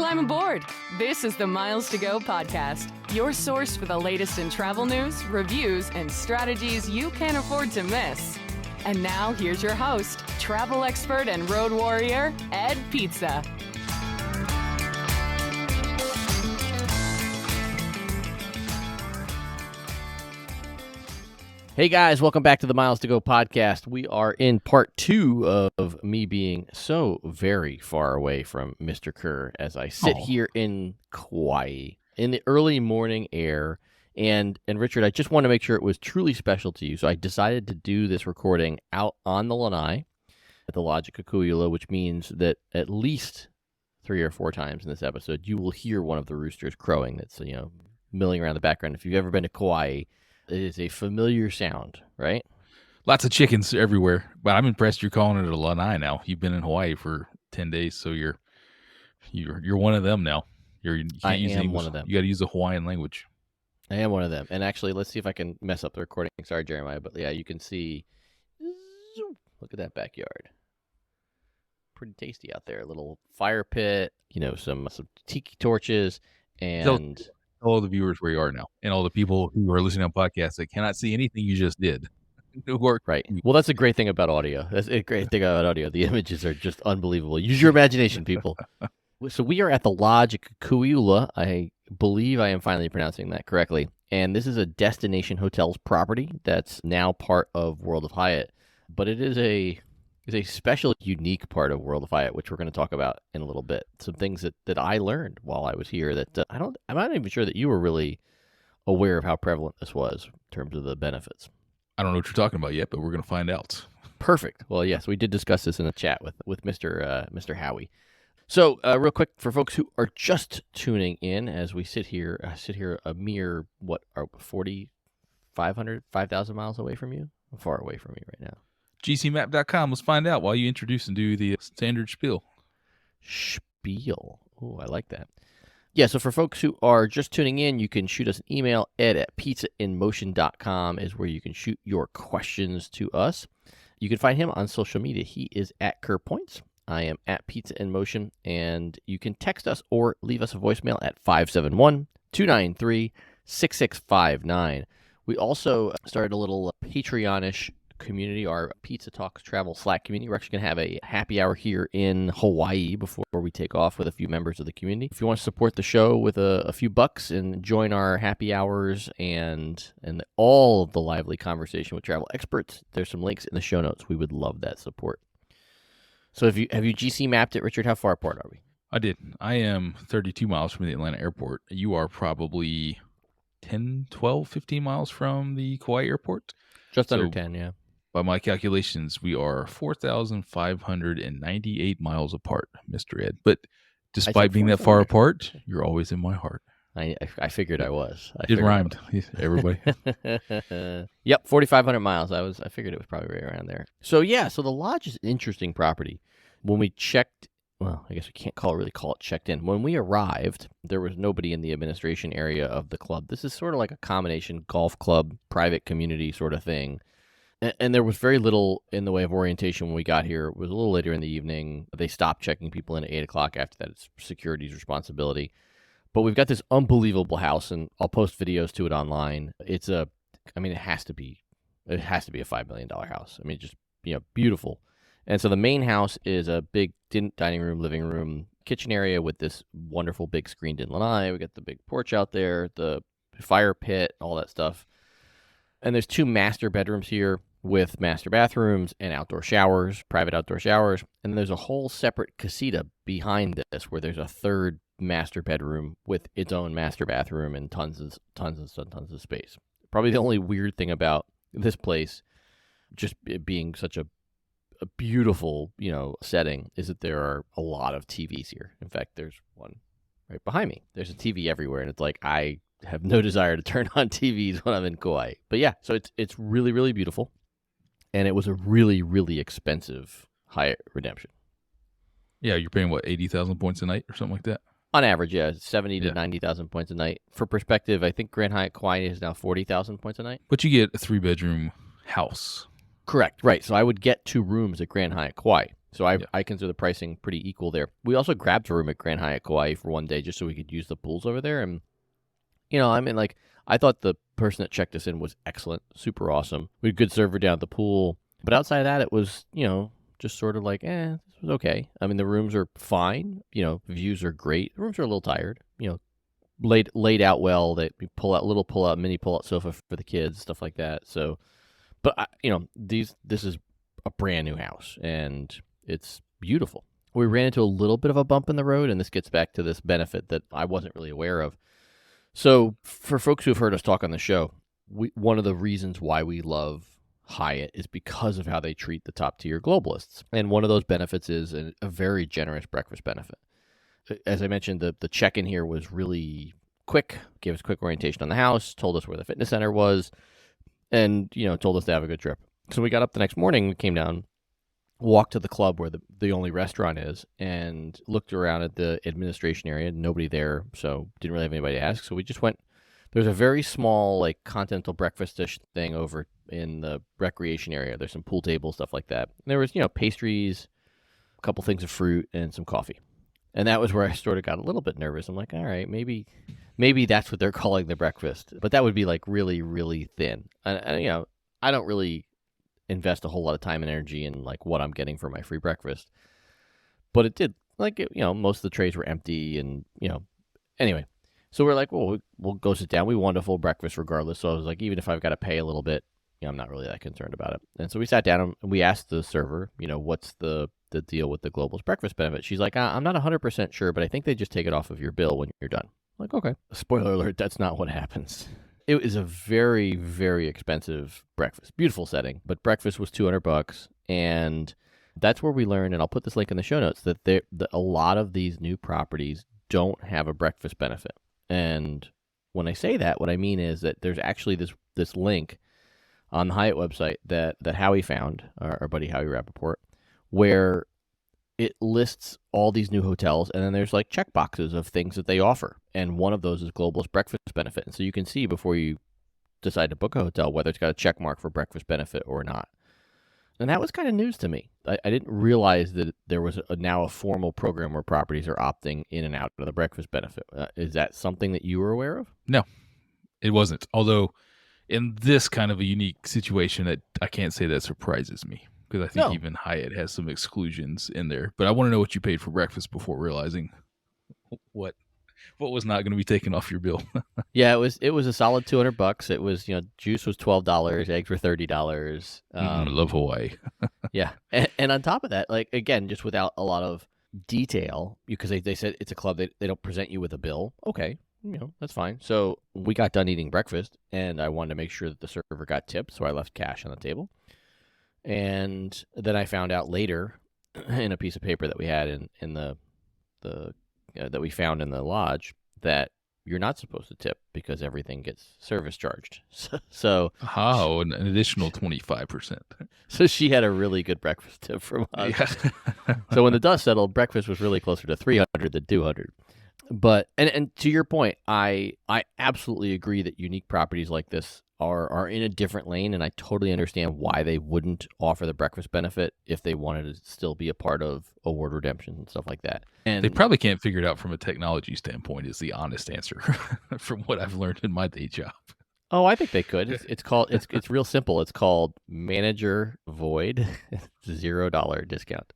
climb aboard. This is the Miles to Go podcast, your source for the latest in travel news, reviews, and strategies you can't afford to miss. And now, here's your host, travel expert and road warrior, Ed Pizza. Hey guys, welcome back to the Miles to Go podcast. We are in part 2 of me being so very far away from Mr. Kerr as I sit here in Kauai in the early morning air. And Richard, I just want to make sure it was truly special to you. So I decided to do this recording out on the lanai at the lodge at Kukui'ula, which means that at least 3 or 4 times in this episode, you will hear one of the roosters crowing that's, milling around the background. If you've ever been to Kauai, it is a familiar sound, right? Lots of chickens everywhere, but I'm impressed you're calling it a lanai now. You've been in Hawaii for 10 days, so you're one of them now. I am one of them. You got to use the Hawaiian language. I am one of them. And actually, let's see if I can mess up the recording. Sorry, Jeremiah, but yeah, you can see. Look at that backyard. Pretty tasty out there. A little fire pit, some tiki torches, and all the viewers where you are now, and all the people who are listening on podcasts that cannot see anything you just did. Right. Well, that's a great thing about audio. That's a great thing about audio. The images are just unbelievable. Use your imagination, people. So we are at the lodge at Kukui'ula. I believe I am finally pronouncing that correctly. And this is a Destination Hotels property that's now part of World of Hyatt. But it is a special, unique part of World of Hyatt, which we're going to talk about in a little bit. Some things that I learned while I was here that I'm not even sure that you were really aware of how prevalent this was in terms of the benefits. I don't know what you're talking about yet, but we're going to find out. Perfect. Well, yes, we did discuss this in a chat with Mr. Howie. So, real quick for folks who are just tuning in, as we sit here a mere 5,000 miles away from you. I'm far away from you right now. GCmap.com. Let's find out while you introduce and do the standard spiel. Spiel. Oh, I like that. Yeah, so for folks who are just tuning in, you can shoot us an email. ed@pizzainmotion.com is where you can shoot your questions to us. You can find him on social media. He is at Kerr Points. I am at Pizza in Motion, and you can text us or leave us a voicemail at 571-293-6659. We also started a little Patreon-ish community, our Pizza Talks Travel Slack community. We're actually going to have a happy hour here in Hawaii before we take off with a few members of the community. If you want to support the show with a few bucks and join our happy hours and all of the lively conversation with travel experts, there's some links in the show notes. We would love that support. So have you GC mapped it, Richard? How far apart are we? I did. I am 32 miles from the Atlanta airport. You are probably 10, 12, 15 miles from the Kauai airport. Just under 10, yeah. By my calculations, we are 4,598 miles apart, Mr. Ed. But despite being that far apart, you're always in my heart. I figured I was. It rhymed, everybody. Yep, 4,500 miles. I figured it was probably right around there. So yeah, so the lodge is an interesting property. When we checked, well, I guess we can't really call it checked in. When we arrived, there was nobody in the administration area of the club. This is sort of like a combination golf club, private community sort of thing. And there was very little in the way of orientation when we got here. It was a little later in the evening. They stopped checking people in at 8 o'clock. After that, it's security's responsibility. But we've got this unbelievable house, and I'll post videos to it online. It has to be a $5 million house. I mean, just, beautiful. And so the main house is a big dining room, living room, kitchen area with this wonderful big screened-in lanai. We got the big porch out there, the fire pit, all that stuff. And there's 2 master bedrooms here with master bathrooms and outdoor showers, private outdoor showers. And then there's a whole separate casita behind this where there's a third master bedroom with its own master bathroom and tons of space. Probably the only weird thing about this place, just it being such a beautiful, setting, is that there are a lot of TVs here. In fact, there's one right behind me. There's a TV everywhere, and it's like I have no desire to turn on TVs when I'm in Kauai. But yeah, so it's really, really beautiful. And it was a really, really expensive Hyatt redemption. Yeah, you're paying, 80,000 points a night or something like that? On average, yeah, 70 to 90,000 points a night. For perspective, I think Grand Hyatt Kauai is now 40,000 points a night. But you get a 3-bedroom house. Correct, right. So I would get 2 rooms at Grand Hyatt Kauai. So I consider the pricing pretty equal there. We also grabbed a room at Grand Hyatt Kauai for one day just so we could use the pools over there. And, I mean, like, I thought the person that checked us in was excellent, super awesome. We had a good server down at the pool. But outside of that, it was, just sort of like, this was okay. I mean, the rooms are fine. Views are great. The rooms are a little tired, laid out well. They pull out mini pull out sofa for the kids, stuff like that. So, but this is a brand new house and it's beautiful. We ran into a little bit of a bump in the road, and this gets back to this benefit that I wasn't really aware of. So, for folks who have heard us talk on the show, one of the reasons why we love Hyatt is because of how they treat the top tier globalists, and one of those benefits is a very generous breakfast benefit. As I mentioned, the check-in here was really quick, gave us quick orientation on the house, told us where the fitness center was, and, told us to have a good trip. So we got up the next morning, we came down, walked to the club where the only restaurant is, and looked around at the administration area. Nobody there, so didn't really have anybody to ask. So we just went. There's a very small, like, continental breakfast dish thing over in the recreation area. There's some pool tables, stuff like that. And there was, pastries, a couple things of fruit, and some coffee. And that was where I sort of got a little bit nervous. I'm like, all right, maybe that's what they're calling the breakfast. But that would be, like, really, really thin. And I don't really invest a whole lot of time and energy in, like, what I'm getting for my free breakfast. But it did, like, most of the trays were empty and, anyway. So we're like, well, we'll go sit down. We wanted a full breakfast regardless. So I was like, even if I've got to pay a little bit, I'm not really that concerned about it. And so we sat down and we asked the server, what's the deal with the Globalist breakfast benefit? She's like, I'm not 100% sure, but I think they just take it off of your bill when you're done. I'm like, okay. Spoiler alert, that's not what happens. It is a very, very expensive breakfast. Beautiful setting, but breakfast was $200. And that's where we learned, and I'll put this link in the show notes, that a lot of these new properties don't have a breakfast benefit. And when I say that, what I mean is that there's actually this link on the Hyatt website that Howie found, our buddy Howie Rappaport, where it lists all these new hotels, and then there's like check boxes of things that they offer. And one of those is Globalist breakfast benefit. And so you can see before you decide to book a hotel whether it's got a check mark for breakfast benefit or not. And that was kind of news to me. I didn't realize that there was now a formal program where properties are opting in and out of the breakfast benefit. Is that something that you were aware of? No, it wasn't. Although in this kind of a unique situation, I can't say that surprises me, because I think even Hyatt has some exclusions in there. But I want to know what you paid for breakfast before realizing what was not going to be taken off your bill. Yeah, it was a solid $200. It was, juice was $12, eggs were $30. I love Hawaii. Yeah, and on top of that, like, again, just without a lot of detail, because they said it's a club, they don't present you with a bill. Okay, that's fine. So we got done eating breakfast, and I wanted to make sure that the server got tipped, so I left cash on the table. And then I found out later in a piece of paper that we had in the that we found in the lodge that you're not supposed to tip because everything gets service charged. So an additional 25%. So she had a really good breakfast tip from us. Yeah. So when the dust settled, breakfast was really closer to 300 than 200. But and to your point, I absolutely agree that unique properties like this are in a different lane, and I totally understand why they wouldn't offer the breakfast benefit if they wanted to still be a part of award redemption and stuff like that. And they probably can't figure it out from a technology standpoint is the honest answer from what I've learned in my day job. Oh, I think they could. It's real simple. It's called manager void, $0 discount,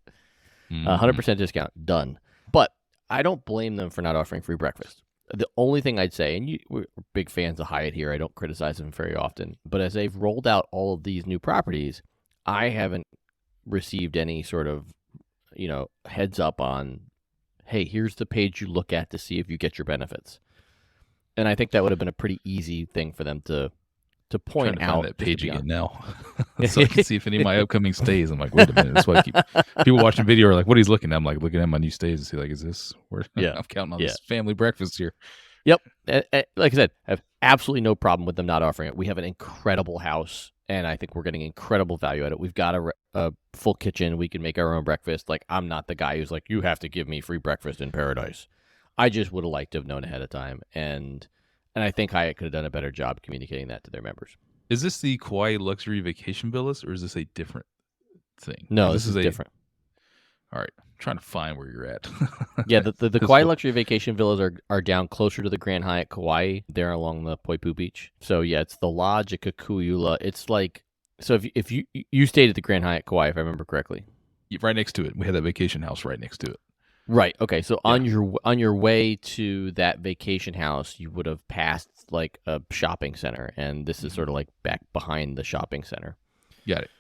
100% discount, done. But I don't blame them for not offering free breakfast. The only thing I'd say, and we're big fans of Hyatt here, I don't criticize them very often, but as they've rolled out all of these new properties, I haven't received any sort of, heads up on, hey, here's the page you look at to see if you get your benefits. And I think that would have been a pretty easy thing for them to point out. That page again now, so I can see if any of my upcoming stays. I'm like, wait a minute. That's why I keep people watching video are like, what he's looking at. I'm like looking at my new stays and see, like, is this where I'm counting on this family breakfast here. Yep. Like I said, I have absolutely no problem with them not offering it. We have an incredible house, and I think we're getting incredible value at it. We've got a full kitchen. We can make our own breakfast. Like, I'm not the guy who's like, you have to give me free breakfast in paradise. I just would have liked to have known ahead of time, and I think Hyatt could have done a better job communicating that to their members. Is this the Kauai luxury vacation villas, or is this a different thing? No, this is different. All right. I'm trying to find where you're at. Yeah, the Kauai luxury vacation villas are down closer to the Grand Hyatt Kauai. They're along the Poipu Beach. So yeah, it's the lodge at Kukui'ula. It's like, so if you stayed at the Grand Hyatt Kauai, if I remember correctly. Right next to it. We had that vacation house right next to it. Right. Okay. So on your way to that vacation house, you would have passed like a shopping center, and this is sort of like back behind the shopping center. Got it.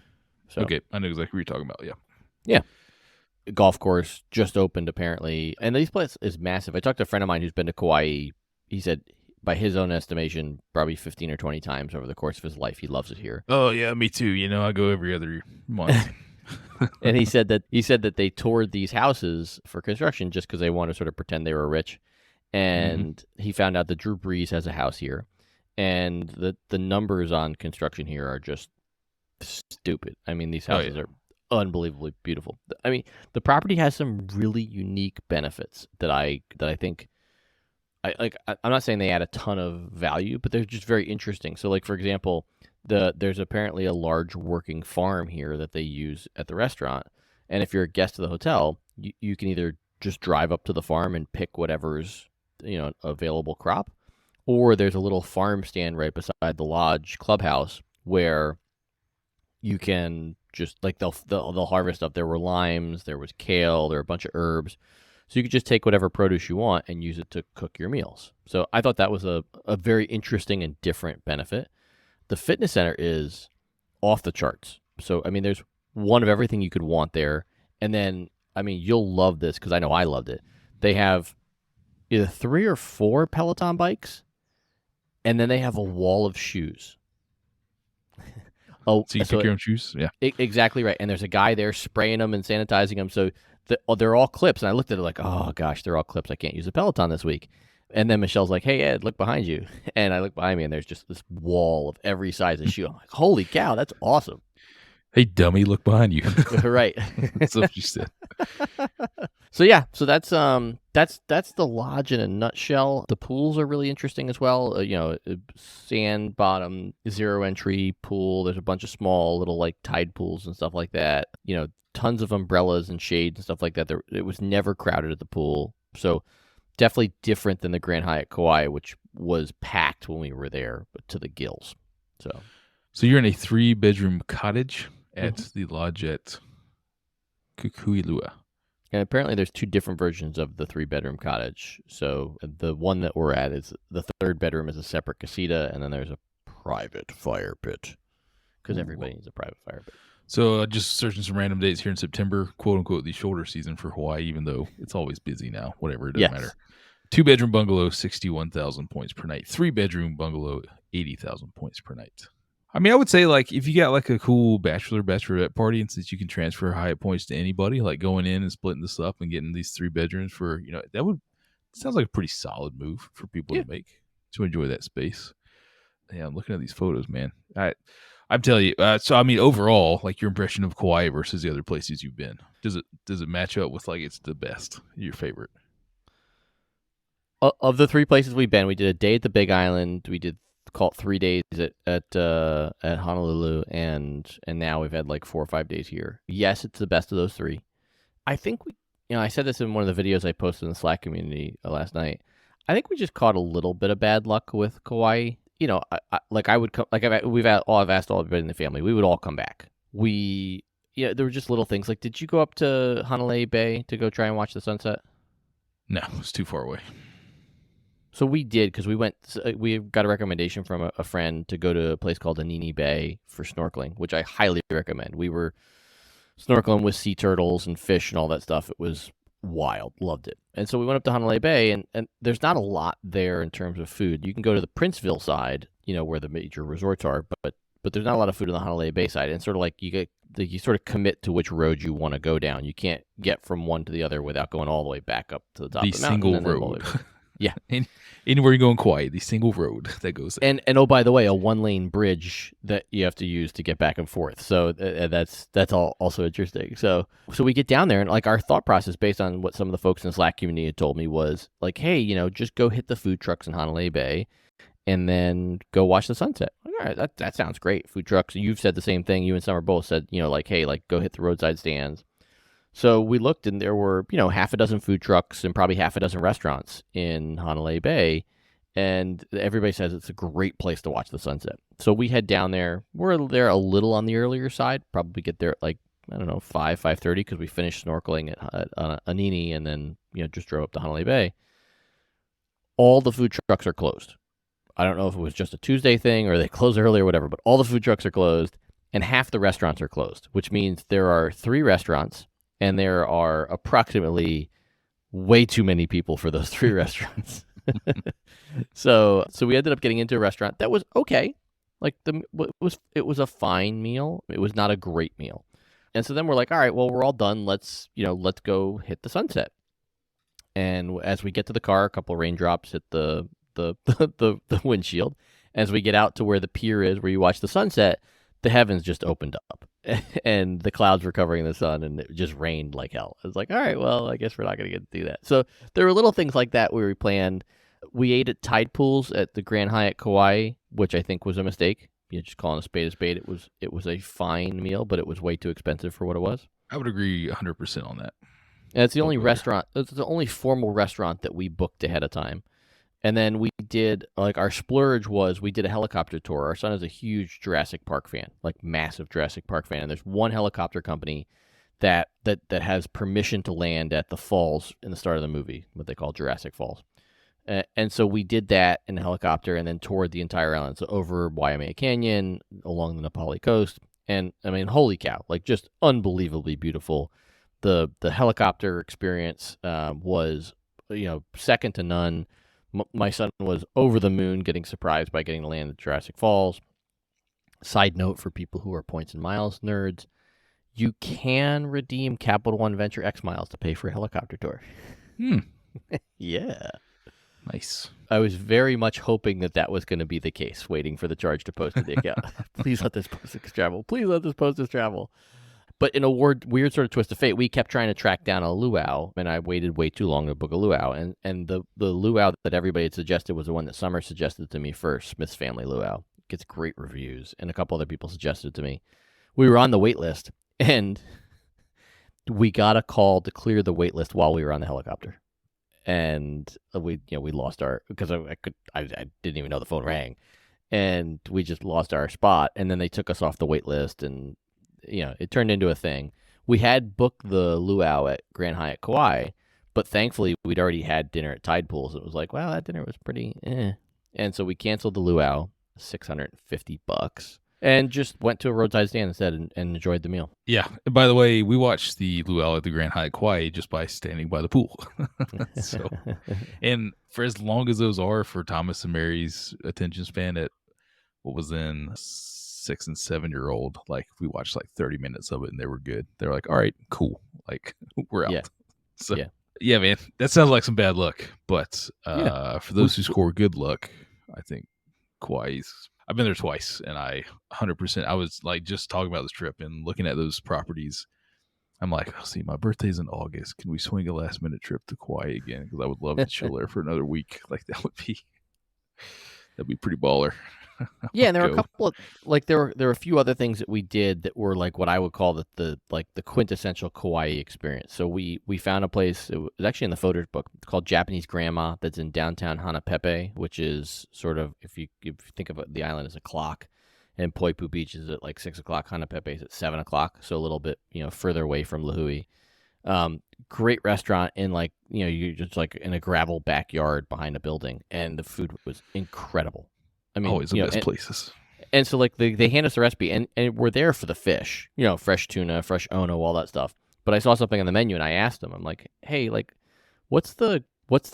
So, okay, I know exactly what you're talking about. Yeah. Yeah. Golf course just opened apparently, and this place is massive. I talked to a friend of mine who's been to Kauai. He said, by his own estimation, probably 15 or 20 times over the course of his life. He loves it here. Oh yeah, me too. I go every other month. And he said that they toured these houses for construction just because they wanted to sort of pretend they were rich. And he found out that Drew Brees has a house here, and the numbers on construction here are just stupid. I mean, these houses are unbelievably beautiful. I mean, the property has some really unique benefits that I think I like. I'm not saying they add a ton of value, but they're just very interesting. So, like for example, there's apparently a large working farm here that they use at the restaurant, and if you're a guest of the hotel, you can either just drive up to the farm and pick whatever's available crop, or there's a little farm stand right beside the lodge clubhouse where you can just like they'll harvest stuff. There were limes, there was kale, there were a bunch of herbs. So you could just take whatever produce you want and use it to cook your meals. So I thought that was a very interesting and different benefit. The fitness center is off the charts. So, I mean, there's one of everything you could want there. And then, I mean, you'll love this because I know I loved it. They have either 3 or 4 Peloton bikes, and then they have a wall of shoes. So you pick your own shoes? Yeah. Exactly right. And there's a guy there spraying them and sanitizing them. So they're all clips. And I looked at it like, oh, gosh, they're all clips. I can't use a Peloton this week. And then Michelle's like, hey, Ed, look behind you. And I look behind me, and there's just this wall of every size of shoe. I'm like, holy cow, that's awesome. Hey, dummy, look behind you. Right. That's what you said. So yeah, so that's the lodge in a nutshell. The pools are really interesting as well. Sand bottom, 0 entry pool. There's a bunch of small little like tide pools and stuff like that. Tons of umbrellas and shades and stuff like that. It was never crowded at the pool. So definitely different than the Grand Hyatt Kauai, which was packed when we were there, but to the gills. So you're in a 3-bedroom cottage at the lodge at Kukui'ula. And apparently there's 2 different versions of the 3-bedroom cottage. So the one that we're at is the 3rd bedroom is a separate casita, and then there's a private fire pit because everybody needs a private fire pit. So just searching some random dates here in September, quote unquote, the shoulder season for Hawaii, even though it's always busy now, whatever, it doesn't matter. 2-bedroom bungalow, 61,000 points per night. 3-bedroom bungalow, 80,000 points per night. I mean, I would say, like, if you got, like, a cool bachelorette party, and since you can transfer Hyatt points to anybody, like going in and splitting this up and getting these 3 bedrooms for, sounds like a pretty solid move for people to make, to enjoy that space. Yeah, I'm looking at these photos, man. I'm telling you, so, I mean, overall, like, your impression of Kauai versus the other places you've been, does it match up with, like, it's the best, your favorite? Of the 3 places we've been, we did a day at the Big Island. We did call it 3 days at Honolulu, and now we've had like 4 or 5 days here. Yes, it's the best of those 3. I think I said this in one of the videos I posted in the Slack community last night. I think we just caught a little bit of bad luck with Kauai. I've asked all everybody in the family, we would all come back. There were just little things like, did you go up to Hanalei Bay to go try and watch the sunset? No, it's too far away. So we did, because we got a recommendation from a friend to go to a place called Hanalei Bay for snorkeling, which I highly recommend. We were snorkeling with sea turtles and fish and all that stuff. It was wild. Loved it. And so we went up to Hanalei Bay, and there's not a lot there in terms of food. You can go to the Princeville side, where the major resorts are, but there's not a lot of food on the Hanalei Bay side. And sort of like you sort of commit to which road you want to go down. You can't get from one to the other without going all the way back up to the top of the mountain. The single road. Yeah. Anywhere you go in Kauai, the single road that goes there. And oh, by the way, a 1-lane bridge that you have to use to get back and forth. So that's all also interesting. So we get down there, and like our thought process based on what some of the folks in the Slack community had told me was like, hey, just go hit the food trucks in Hanalei Bay and then go watch the sunset. Like, all right, that sounds great. Food trucks. You've said the same thing. You and Summer both said, hey, like go hit the roadside stands. So we looked, and there were, half a dozen food trucks and probably half a dozen restaurants in Hanalei Bay. And everybody says it's a great place to watch the sunset. So we head down there. We're there a little on the earlier side. Probably get there at like, I don't know, 5:30 because we finished snorkeling at Anini and then, just drove up to Hanalei Bay. All the food trucks are closed. I don't know if it was just a Tuesday thing or they close early or whatever, but all the food trucks are closed and half the restaurants are closed, which means there are 3 restaurants and there are approximately way too many people for those 3 restaurants. So we ended up getting into a restaurant that was okay. Like it was a fine meal. It was not a great meal. And so then we're like, all right, well, we're all done. Let's go hit the sunset. And as we get to the car, a couple of raindrops hit the windshield. As we get out to where the pier is, where you watch the sunset, the heavens just opened up and the clouds were covering the sun and it just rained like hell. I was like, all right, well, I guess we're not going to get to do that. So there were little things like that where we planned. We ate at tide pools at the Grand Hyatt Kauai, which I think was a mistake. Just calling a spade a spade. It was a fine meal, but it was way too expensive for what it was. I would agree 100% on that. And it's the only restaurant. It's the only formal restaurant that we booked ahead of time. And then we did, like, our splurge was we did a helicopter tour. Our son is a huge Jurassic Park fan, like massive Jurassic Park fan. And there's one helicopter company that has permission to land at the falls in the start of the movie, what they call Jurassic Falls. And so we did that in a helicopter and then toured the entire island. So over Waimea Canyon, along the Nepali coast. And I mean, holy cow, like just unbelievably beautiful. The helicopter experience was, second to none. My son was over the moon getting surprised by getting to land at Jurassic Falls. Side note for people who are points and miles nerds, you can redeem Capital One Venture X miles to pay for a helicopter tour. Yeah. Nice. I was very much hoping that was going to be the case, waiting for the charge to post to the account. Please let this postage travel. Please let this postage travel. But in a weird sort of twist of fate, we kept trying to track down a luau, and I waited way too long to book a luau. And the luau that everybody had suggested was the one that Summer suggested to me first, Smith's Family Luau. It gets great reviews, and a couple other people suggested it to me. We were on the wait list, and we got a call to clear the wait list while we were on the helicopter. And we lost because I didn't even know the phone rang, and we just lost our spot. And then they took us off the wait list, and it turned into a thing. We had booked the luau at Grand Hyatt Kauai, but thankfully we'd already had dinner at Tide Pools. It was like, well, that dinner was pretty and so we canceled the luau, $650, and just went to a roadside stand instead and enjoyed the meal. Yeah. And by the way, we watched the luau at the Grand Hyatt Kauai just by standing by the pool. So, and for as long as those are for Thomas and Mary's attention span at what was then 6 and 7-year-old, like we watched like 30 minutes of it and they were good. They were like, all right, cool. Like we're out. Yeah. So yeah, man, that sounds like some bad luck. But for those who score good luck, I think Kauai's. I've been there twice, and I 100%. I was like just talking about this trip and looking at those properties. I'm like, oh, see, my birthday's in August. Can we swing a last minute trip to Kauai again? Because I would love to chill there for another week. Like that'd be pretty baller. Yeah, and there were a couple of there were a few other things that we did that were like what I would call the quintessential Kauai experience. So we found a place. It was actually in the photos book. It's called Japanese Grandma. That's in downtown Hanapepe, which is sort of if you think of the island as a clock, and Poipu Beach is at like 6 o'clock. Hanapepe is at 7 o'clock, so a little bit further away from Lahui. Great restaurant in you're just like in a gravel backyard behind a building, and the food was incredible. I mean, always the best places. And so they hand us the recipe, and we're there for the fish, fresh tuna, fresh ono, all that stuff. But I saw something on the menu, and I asked them, I'm like, hey, what's the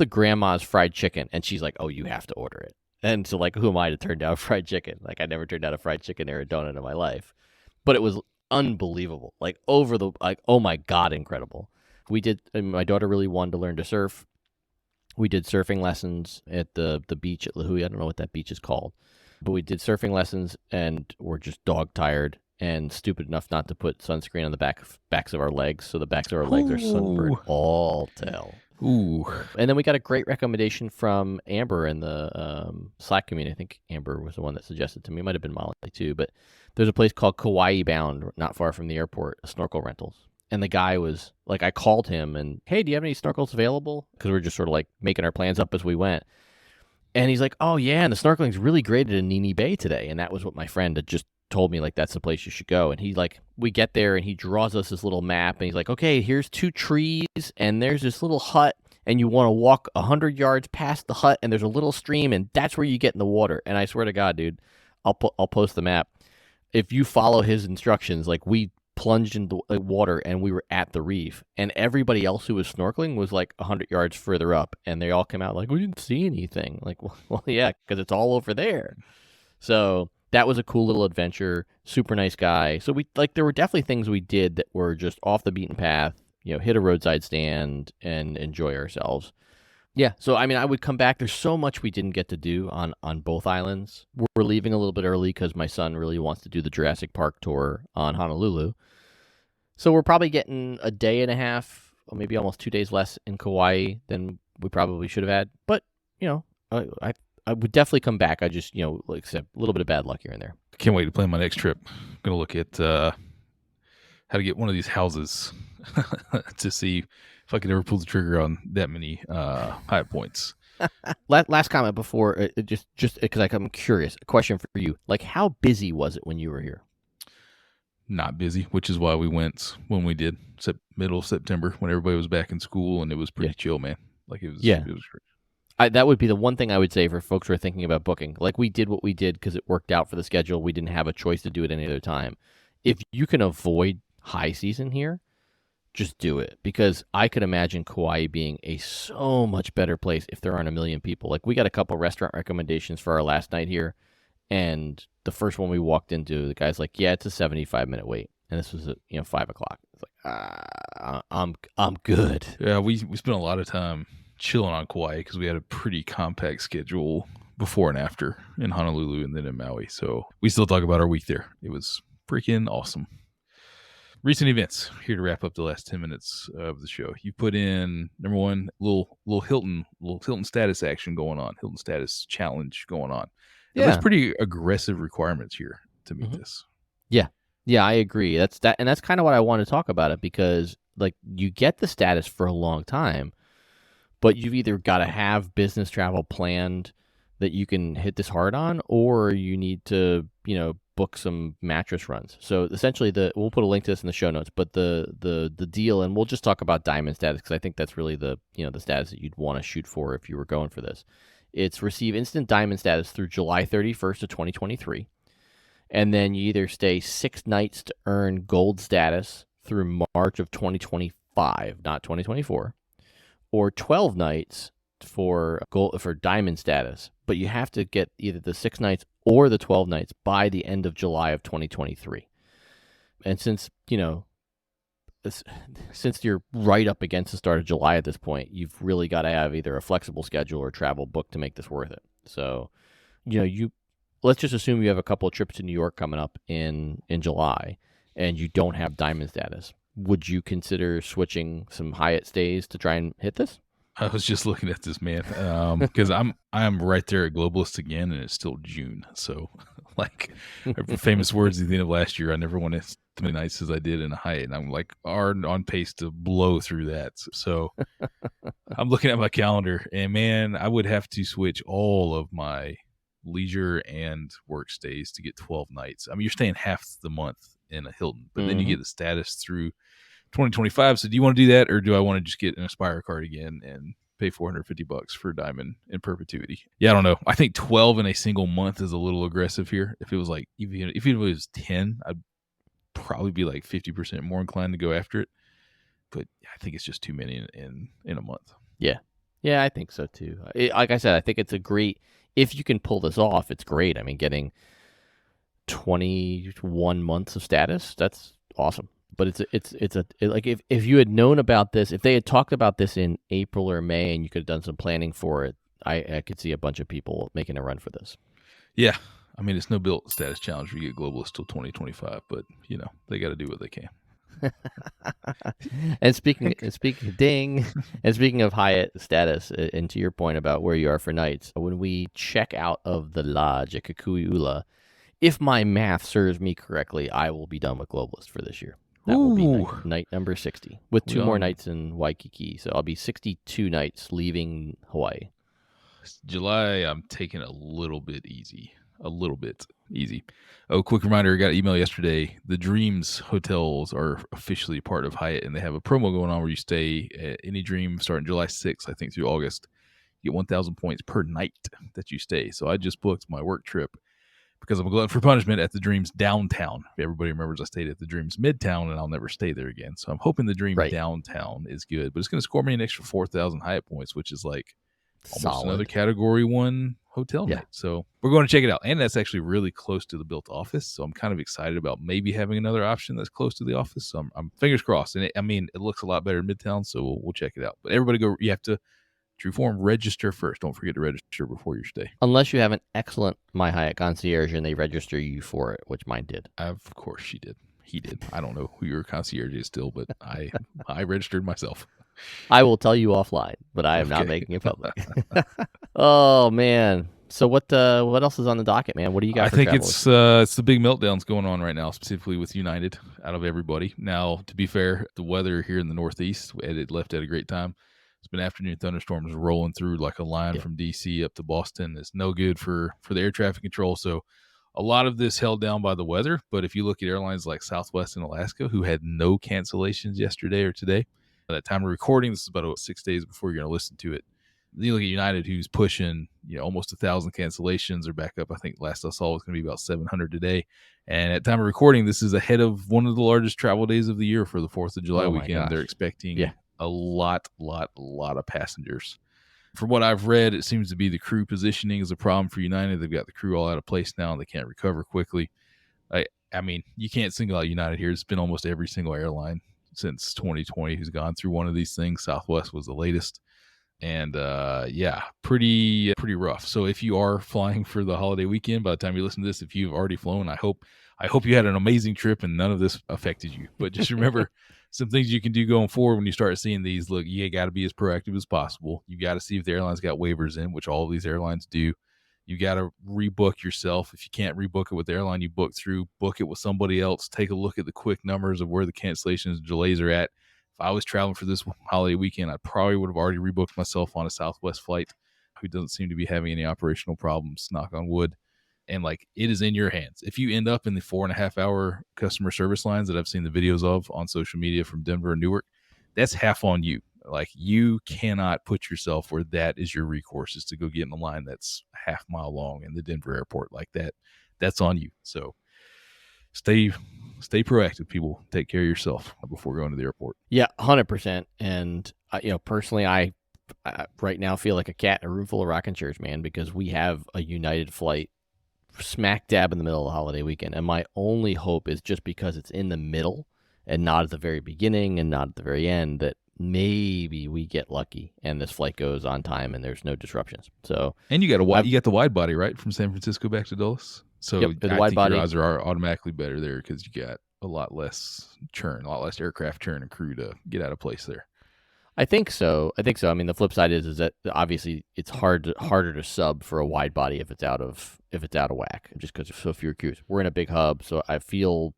grandma's fried chicken? And she's like, oh, you have to order it. And so who am I to turn down fried chicken? I never turned down a fried chicken or a donut in my life, but it was unbelievable. Oh my God, incredible. We did. My daughter really wanted to learn to surf. We did surfing lessons at the beach at Lahui. I don't know what that beach is called, but we did surfing lessons, and we're just dog tired and stupid enough not to put sunscreen on the backs of our legs, so the backs of our legs are sunburned all tell. Ooh. And then we got a great recommendation from Amber in the Slack community. I think Amber was the one that suggested to me. It might have been Molly too, but there's a place called Kauai Bound, not far from the airport, snorkel rentals. And the guy was like, I called him and, hey, do you have any snorkels available? Because we were just sort of like making our plans up as we went. And he's like, oh, yeah, and the snorkeling's really great at Hanalei Bay today. And that was what my friend had just told me, like, that's the place you should go. And he, like, we get there and he draws us this little map. And he's like, okay, here's 2 trees and there's this little hut. And you want to walk 100 yards past the hut and there's a little stream and that's where you get in the water. And I swear to God, dude, I'll post the map. If you follow his instructions, like, we plunged into the water and we were at the reef, and everybody else who was snorkeling was like 100 yards further up, and they all came out like, we didn't see anything. Like, well yeah, because it's all over there. So that was a cool little adventure. Super nice guy. So we, like, there were definitely things we did that were just off the beaten path, you know, hit a roadside stand and enjoy ourselves. Yeah, so I mean, I would come back. There's so much we didn't get to do on both islands. We're leaving a little bit early because my son really wants to do the Jurassic Park tour on Honolulu. So we're probably getting a day and a half, or maybe almost 2 days less in Kauai than we probably should have had. But, you know, I would definitely come back. I just, you know, like I said, a little bit of bad luck here and there. Can't wait to plan my next trip. I'm going to look at how to get one of these houses to see if I could ever pull the trigger on that many Hyatt points. Last comment before, just because I'm curious, a question for you. Like, how busy was it when you were here? Not busy, which is why we went when we did, middle of September, when everybody was back in school, and it was pretty chill, man. Like, it was great. That would be the one thing I would say for folks who are thinking about booking. Like, we did what we did because it worked out for the schedule. We didn't have a choice to do it any other time. If you can avoid high season here, just do it, because I could imagine Kauai being a so much better place if there aren't a million people. Like, we got a couple restaurant recommendations for our last night here, and the first one we walked into, the guy's like, yeah, it's a 75-minute wait. And this was at 5 o'clock. It's like, I'm good. Yeah, we spent a lot of time chilling on Kauai because we had a pretty compact schedule before and after in Honolulu and then in Maui. So we still talk about our week there. It was freaking awesome. Recent events, here to wrap up the last 10 minutes of the show. You put in, number one, little Hilton status action going on, Hilton status challenge going on. Yeah. That's pretty aggressive requirements here to meet this. Yeah, I agree. That's kind of what I want to talk about it, because, like, you get the status for a long time, but you've either got to have business travel planned that you can hit this hard on, or you need to, book some mattress runs. So essentially, we'll put a link to this in the show notes, but the deal, and we'll just talk about diamond status, because I think that's really the status that you'd want to shoot for if you were going for this. It's receive instant diamond status through July 31st of 2023. And then you either stay 6 nights to earn gold status through March of 2025, not 2024, or 12 nights for diamond status. But you have to get either the 6 nights or the 12 nights by the end of July of 2023. And since you're right up against the start of July at this point, you've really got to have either a flexible schedule or travel booked to make this worth it. So, let's just assume you have a couple of trips to New York coming up in July and you don't have diamond status. Would you consider switching some Hyatt stays to try and hit this? I was just looking at this, man, because I'm right there at Globalist again, and it's still June. So, like, famous words at the end of last year, I never went as many nights as I did in a Hyatt, and I'm like on pace to blow through that. So I'm looking at my calendar, and man, I would have to switch all of my leisure and work stays to get 12 nights. I mean, you're staying half the month in a Hilton, but then you get the status through 2025. So do you want to do that, or do I want to just get an Aspire card again and pay $450 for Diamond in perpetuity? Yeah, I don't know. I think 12 in a single month is a little aggressive here. If it was like, even if it was 10, I'd probably be like 50% more inclined to go after it. But I think it's just too many in a month. Yeah, I think so too. Like I said, I think it's a great, if you can pull this off, it's great. I mean, getting 21 months of status, that's awesome. But it's like if you had known about this, if they had talked about this in April or May and you could have done some planning for it, I could see a bunch of people making a run for this. Yeah. I mean, it's no built status challenge where you get Globalist till 2025, but they got to do what they can. And speaking of Hyatt status, and to your point about where you are for nights, when we check out of the lodge at Kukui'ula, if my math serves me correctly, I will be done with Globalist for this year. That will be Ooh. night number 60, with 2 We more on- nights in Waikiki. So I'll be 62 nights leaving Hawaii. July, I'm taking a little bit easy. Oh, quick reminder, I got an email yesterday. The Dreams hotels are officially part of Hyatt, and they have a promo going on where you stay at any Dream starting July 6th, I think, through August. You get 1,000 points per night that you stay. So I just booked my work trip because I'm a glutton for punishment at the Dreams downtown. If everybody remembers, I stayed at the Dreams Midtown, and I'll never stay there again. So I'm hoping the Dream downtown is good, but it's going to score me an extra 4,000 Hyatt points, which is like almost another Category 1 hotel night. So we're going to check it out. And that's actually really close to the built office. So I'm kind of excited about maybe having another option that's close to the office. So I'm fingers crossed. And it looks a lot better in Midtown. So we'll check it out. But everybody you have to, true form, register first. Don't forget to register before your stay. Unless you have an excellent My Hyatt concierge and they register you for it, which mine did. Of course she did. He did. I don't know who your concierge is still, but I registered myself. I will tell you offline, but I am not making it public. Oh man! So what else is on the docket, man? What do you got? I think it's the big meltdowns going on right now, specifically with United out of everybody. Now, to be fair, the weather here in the Northeast, it left at a great time. It's been afternoon thunderstorms rolling through like a line from DC up to Boston. It's no good for the air traffic control. So a lot of this held down by the weather. But if you look at airlines like Southwest and Alaska, who had no cancellations yesterday or today, at that time of recording, this is about 6 days before you're going to listen to it. Then you look at United, who's pushing almost 1,000 cancellations. They're back up. I think last I saw it was going to be about 700 today. And at time of recording, this is ahead of one of the largest travel days of the year for the 4th of July weekend. Gosh. They're expecting a lot of passengers. From what I've read, it seems to be the crew positioning is a problem for United. They've got the crew all out of place now, and they can't recover quickly. I mean, you can't single out United here. It's been almost every single airline since 2020 who's gone through one of these things. Southwest was the latest. And pretty rough. So if you are flying for the holiday weekend, by the time you listen to this, if you've already flown, I hope you had an amazing trip and none of this affected you. But just remember some things you can do going forward when you start seeing these. Look, you got to be as proactive as possible. You got to see if the airline's got waivers in, which all of these airlines do. You got to rebook yourself. If you can't rebook it with the airline you book through, book it with somebody else. Take a look at the quick numbers of where the cancellations and delays are at. If I was traveling for this holiday weekend, I probably would have already rebooked myself on a Southwest flight, who doesn't seem to be having any operational problems, knock on wood. And it is in your hands. If you end up in the 4.5 hour customer service lines that I've seen the videos of on social media from Denver and Newark, that's half on you. You cannot put yourself where that is your recourse, is to go get in a line that's half mile long in the Denver airport like that. That's on you. So stay proactive, people. Take care of yourself before going to the airport. Yeah, 100%. And personally, I right now feel like a cat in a room full of rocking chairs, man, because we have a United flight smack dab in the middle of the holiday weekend. And my only hope is, just because it's in the middle and not at the very beginning and not at the very end, that maybe we get lucky and this flight goes on time and there's no disruptions. So, and you got the wide body, right, from San Francisco back to Dulles. So the I wide think body, your odds are automatically better there because you got a lot less churn, a lot less aircraft churn and crew to get out of place there. I think so. I mean, the flip side is that obviously it's harder to sub for a wide body if it's out of whack, just because there's so fewer crews. We're in a big hub, so I feel,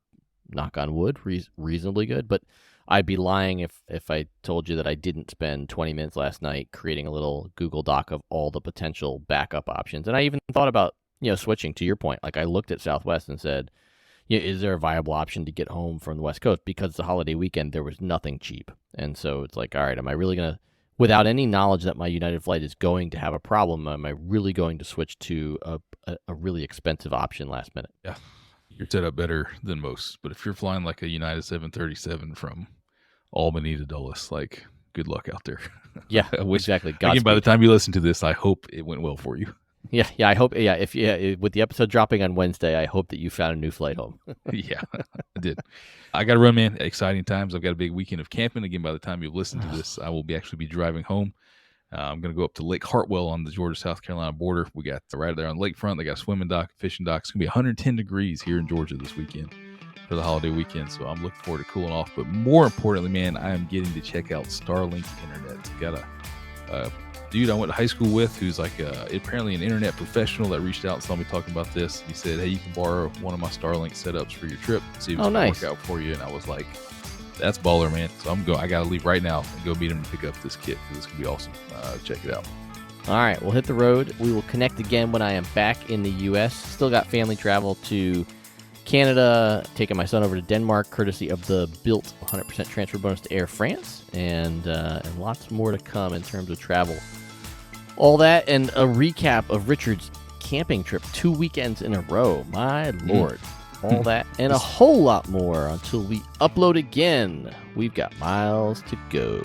knock on wood, reasonably good. But I'd be lying if I told you that I didn't spend 20 minutes last night creating a little Google Doc of all the potential backup options. And I even thought about switching, to your point. I looked at Southwest and said, is there a viable option to get home from the West Coast? Because the holiday weekend, there was nothing cheap. And so it's all right, am I really going to, without any knowledge that my United flight is going to have a problem, am I really going to switch to a really expensive option last minute? Yeah, you're set up better than most. But if you're flying like a United 737 from Albany to Dulles, good luck out there. Yeah, exactly. Again, by the time you listen to this, I hope it went well for you. Yeah, I hope. Yeah, with the episode dropping on Wednesday, I hope that you found a new flight home. Yeah, I did. I got to run, man. Exciting times. I've got a big weekend of camping. Again, by the time you've listened to this, I will actually be driving home. I'm going to go up to Lake Hartwell on the Georgia-South Carolina border. We got right there on the lakefront. They got a swimming dock, fishing dock. It's going to be 110 degrees here in Georgia this weekend for the holiday weekend. So I'm looking forward to cooling off. But more importantly, man, I am getting to check out Starlink Internet. Got a dude I went to high school with who's apparently an internet professional that reached out and saw me talking about this. He said, hey, you can borrow one of my Starlink setups for your trip. See if it's going to work out for you. And I was like, That's baller, man. So I got to leave right now and go meet him and pick up this kit because it's going to be awesome. Check it out. All right, we'll hit the road. We will connect again when I am back in the U.S. Still got family travel to Canada, taking my son over to Denmark, courtesy of the built 100% transfer bonus to Air France, and lots more to come in terms of travel. All that and a recap of Richard's camping trip, 2 weekends in a row. My Lord. All that and a whole lot more until we upload again. We've got miles to go.